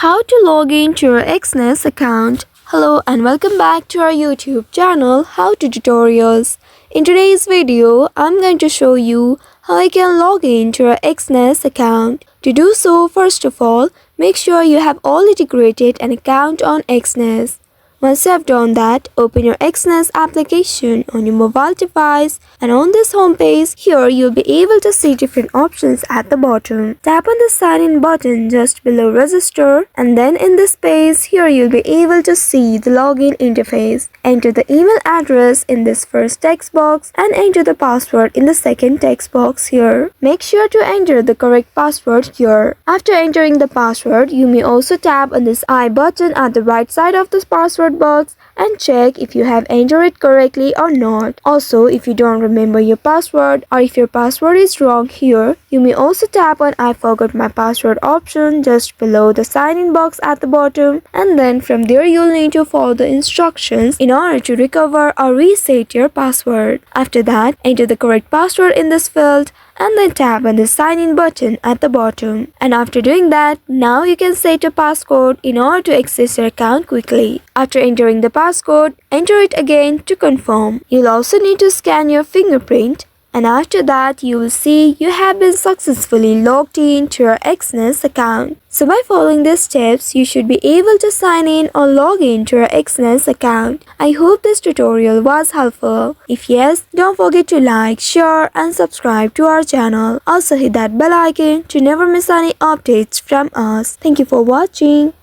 How to log in to your Exness account. Hello and welcome back to our YouTube channel How to Tutorials. In today's video, I'm going to show you how you can log in to your Exness account. To do so, first of all, make sure you have already created an account on Exness. Once you have done that, open your Exness application on your mobile device, and on this home page, here you'll be able to see different options at the bottom. Tap on the sign in button just below register, and then in this page, here you'll be able to see the login interface. Enter the email address in this first text box and enter the password in the second text box here. Make sure to enter the correct password here. After entering the password, you may also tap on this I button at the right side of this password box and check if you have entered it correctly or not. Also, if you don't remember your password or if your password is wrong here, you may also tap on I forgot my password option just below the sign in box at the bottom, and then from there you'll need to follow the instructions in order to recover or reset your password. After that, enter the correct password in this field and then tap on the sign in button at the bottom. And after doing that, now you can set a passcode in order to access your account quickly. After entering the passcode, enter it again to confirm. You'll also need to scan your fingerprint, and after that you will see you have been successfully logged in to your Exness account. So by following these steps, you should be able to sign in or log in to your Exness account. I hope this tutorial was helpful. If yes, don't forget to like, share and subscribe to our channel. Also hit that bell icon to never miss any updates from us. Thank you for watching.